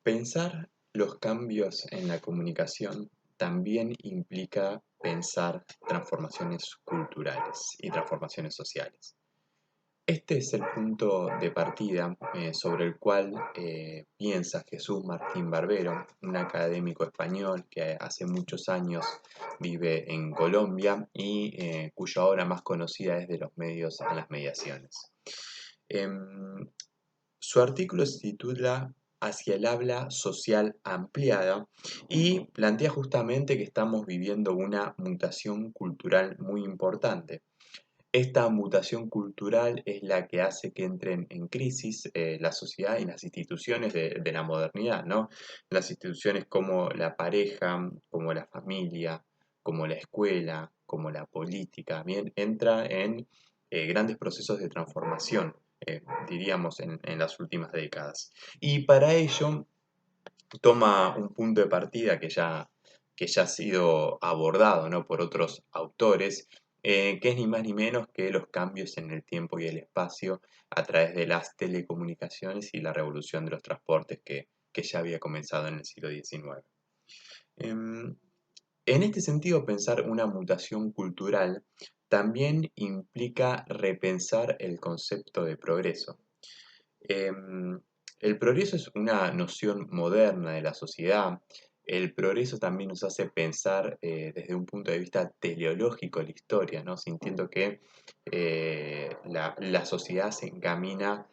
Pensar los cambios en la comunicación también implica pensar transformaciones culturales y transformaciones sociales. Este es el punto de partida sobre el cual piensa Jesús Martín Barbero, un académico español que hace muchos años vive en Colombia y cuya obra más conocida es de los medios a las mediaciones. Em, Su artículo se titula Hacia el habla social ampliada y plantea justamente que estamos viviendo una mutación cultural muy importante. Esta mutación cultural es la que hace que entren en crisis la sociedad y las instituciones de la modernidad, ¿no? Las instituciones como la pareja, como la familia, como la escuela, como la política, bien, entra en grandes procesos de transformación, diríamos, en las últimas décadas. Y para ello toma un punto de partida que ya ha sido abordado, ¿no?, por otros autores, que es ni más ni menos que los cambios en el tiempo y el espacio a través de las telecomunicaciones y la revolución de los transportes que ya había comenzado en el siglo XIX. Em, en este sentido, pensar una mutación cultural también implica repensar el concepto de progreso. Em, el progreso es una noción moderna de la sociedad. El progreso también nos hace pensar desde un punto de vista teleológico la historia, ¿no? Sintiendo que la sociedad se encamina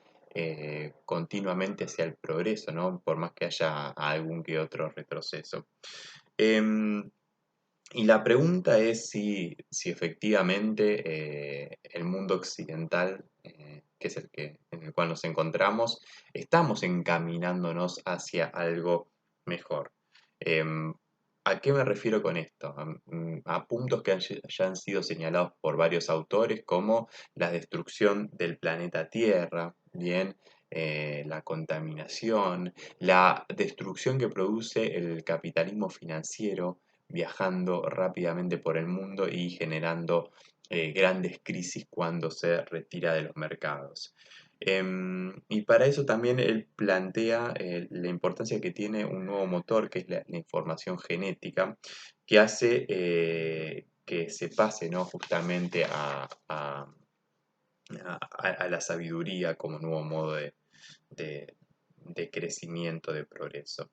continuamente hacia el progreso, ¿no? Por más que haya algún que otro retroceso. Em, y la pregunta es si efectivamente el mundo occidental, que es en el cual nos encontramos, estamos encaminándonos hacia algo mejor. Em, ¿A qué me refiero con esto? A puntos que ya han sido señalados por varios autores, como la destrucción del planeta Tierra, bien, la contaminación, la destrucción que produce el capitalismo financiero viajando rápidamente por el mundo y generando grandes crisis cuando se retira de los mercados. Y para eso también él plantea la importancia que tiene un nuevo motor, que es la información genética, que hace que se pase, ¿no?, justamente a la sabiduría como nuevo modo de- de crecimiento, de progreso.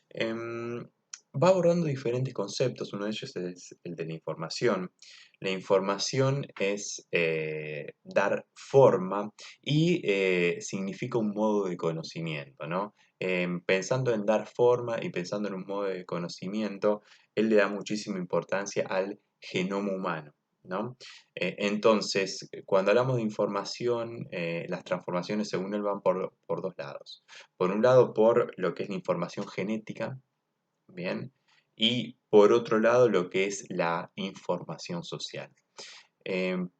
Em, Va abordando diferentes conceptos, uno de ellos es el de la información. La información es dar forma y significa un modo de conocimiento, ¿no? Pensando en dar forma y pensando en un modo de conocimiento, él le da muchísima importancia al genoma humano, ¿no? Entonces, cuando hablamos de información, las transformaciones según él van por dos lados. Por un lado, por lo que es la información genética, bien, y por otro lado, lo que es la información social.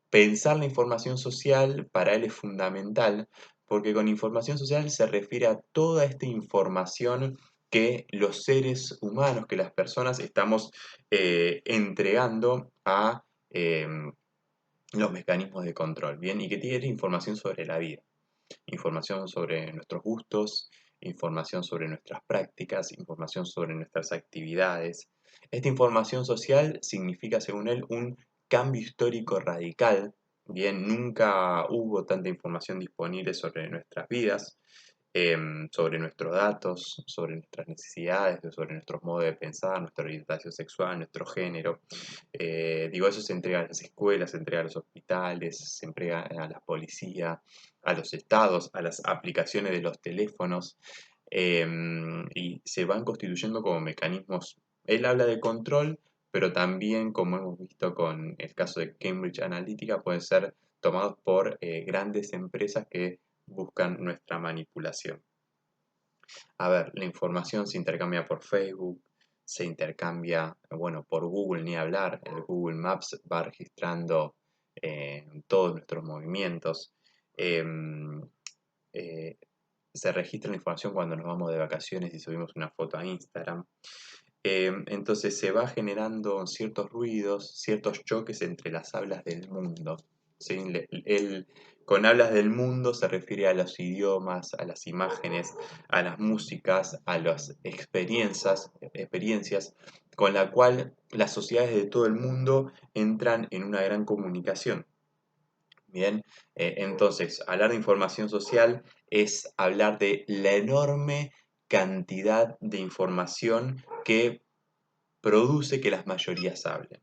Pensar la información social para él es fundamental porque con información social se refiere a toda esta información que los seres humanos, que las personas estamos entregando a los mecanismos de control, ¿bien? Y que tiene información sobre la vida, información sobre nuestros gustos, información sobre nuestras prácticas, información sobre nuestras actividades. Esta información social significa, según él, un cambio histórico radical. Bien, nunca hubo tanta información disponible sobre nuestras vidas, sobre nuestros datos, sobre nuestras necesidades, sobre nuestros modos de pensar, nuestra orientación sexual, nuestro género. Digo, eso se entrega a las escuelas, se entrega a los hospitales, se entrega a la policía, a los estados, a las aplicaciones de los teléfonos, y se van constituyendo como mecanismos. Él habla de control, pero también, como hemos visto con el caso de Cambridge Analytica, pueden ser tomados por grandes empresas que buscan nuestra manipulación. A ver, la información se intercambia por Facebook, se intercambia, bueno, por Google, ni hablar. El Google Maps va registrando todos nuestros movimientos. Em, eh, Se registra la información cuando nos vamos de vacaciones y subimos una foto a Instagram. Entonces se va generando ciertos ruidos, ciertos choques entre las hablas del mundo, ¿sí? Él Con hablas del mundo se refiere a los idiomas, a las imágenes, a las músicas, a las experiencias con la cual las sociedades de todo el mundo entran en una gran comunicación. Bien, entonces, hablar de información social es hablar de la enorme cantidad de información que produce que las mayorías hablen.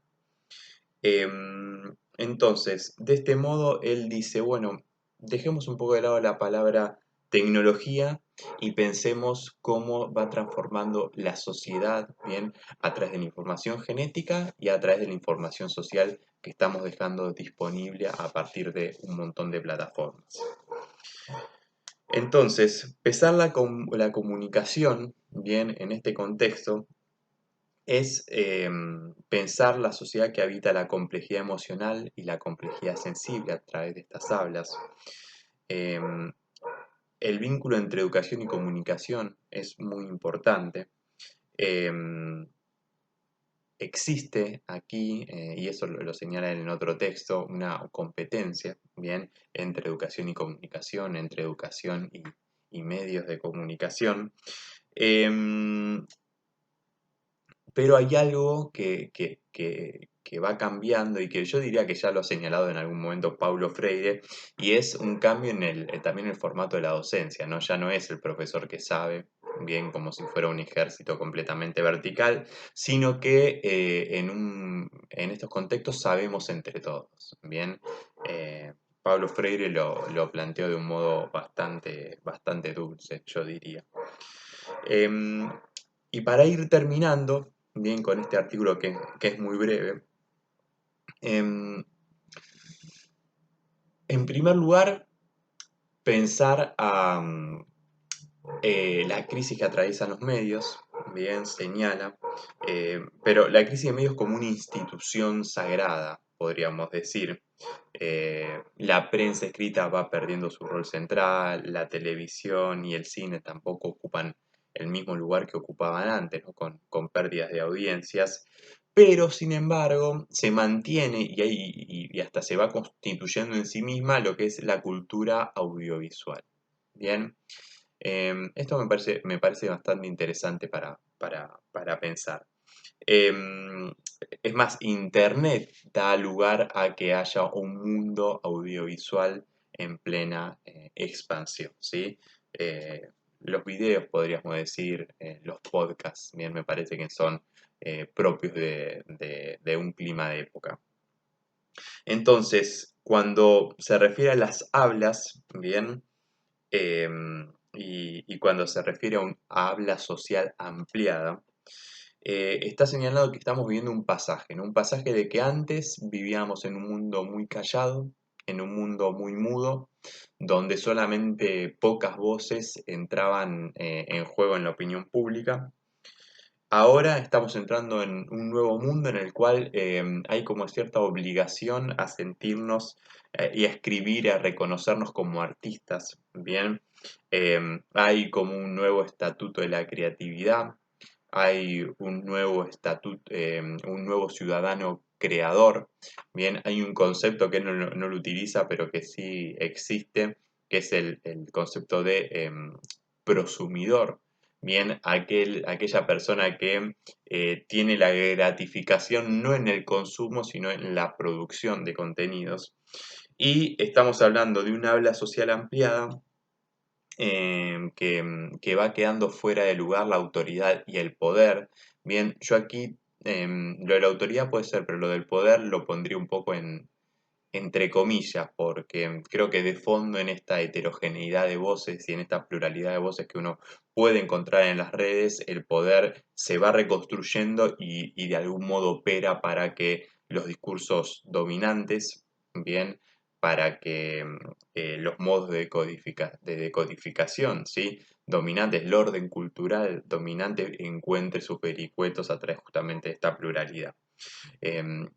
Entonces, de este modo, él dice, bueno, dejemos un poco de lado la palabra tecnología y pensemos cómo va transformando la sociedad, bien, a través de la información genética y a través de la información social que estamos dejando disponible a partir de un montón de plataformas. Entonces, pensar la comunicación, bien, en este contexto, es pensar la sociedad que habita la complejidad emocional y la complejidad sensible a través de estas hablas. Em, el vínculo entre educación y comunicación es muy importante. Em, existe aquí, y eso lo señala en otro texto, una competencia, ¿bien? Entre educación y comunicación, entre educación y medios de comunicación. Em, pero hay algo que va cambiando y que yo diría que ya lo ha señalado en algún momento Paulo Freire, y es un cambio también en el formato de la docencia, ¿no? Ya no es el profesor que sabe, bien como si fuera un ejército completamente vertical, sino que en estos contextos sabemos entre todos, ¿bien? Pablo Freire lo planteó de un modo bastante dulce, yo diría. Em, y para ir terminando, bien, con este artículo que es muy breve, em, en primer lugar, pensar a la crisis que atraviesan los medios, bien, señala, pero la crisis de medios como una institución sagrada, podríamos decir. La prensa escrita va perdiendo su rol central, la televisión y el cine tampoco ocupan el mismo lugar que ocupaban antes, ¿no? Con pérdidas de audiencias, pero sin embargo se mantiene y hasta se va constituyendo en sí misma lo que es la cultura audiovisual. Bien, esto me parece bastante interesante para pensar. Em, es más, Internet da lugar a que haya un mundo audiovisual en plena expansión, ¿sí? Los videos, podríamos decir, los podcasts, bien, me parece que son propios de un clima de época. Entonces, cuando se refiere a las hablas, bien, y cuando se refiere a habla social ampliada, está señalado que estamos viviendo un pasaje, ¿no? Un pasaje de que antes vivíamos en un mundo muy callado, en un mundo muy mudo, donde solamente pocas voces entraban en juego en la opinión pública. Ahora estamos entrando en un nuevo mundo en el cual hay como cierta obligación a sentirnos y a escribir, a reconocernos como artistas, ¿bien? Hay como un nuevo estatuto de la creatividad, hay un nuevo estatuto, un nuevo ciudadano creador, bien, hay un concepto que él no lo utiliza, pero que sí existe, que es el concepto de prosumidor, bien, aquella persona que tiene la gratificación no en el consumo, sino en la producción de contenidos. Y estamos hablando de un habla social ampliada que va quedando fuera de lugar la autoridad y el poder. Bien, yo aquí lo de la autoridad puede ser, pero lo del poder lo pondría un poco entre comillas, porque creo que de fondo en esta heterogeneidad de voces y en esta pluralidad de voces que uno puede encontrar en las redes, el poder se va reconstruyendo y de algún modo opera para que los discursos dominantes, bien, para que los modos de decodificación, ¿sí? Dominantes, el orden cultural dominante encuentre sus vericuetos a través justamente de esta pluralidad.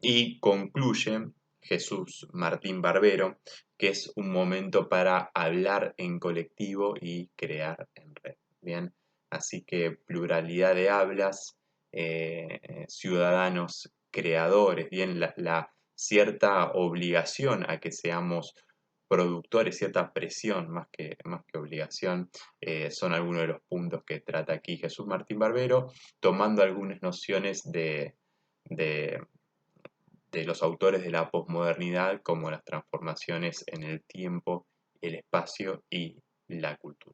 Y concluye Jesús Martín Barbero, que es un momento para hablar en colectivo y crear en red. Bien, así que pluralidad de hablas, ciudadanos creadores, bien, la cierta obligación a que seamos productores, cierta presión más que obligación, son algunos de los puntos que trata aquí Jesús Martín Barbero, tomando algunas nociones de, de los autores de la posmodernidad, como las transformaciones en el tiempo, el espacio y la cultura.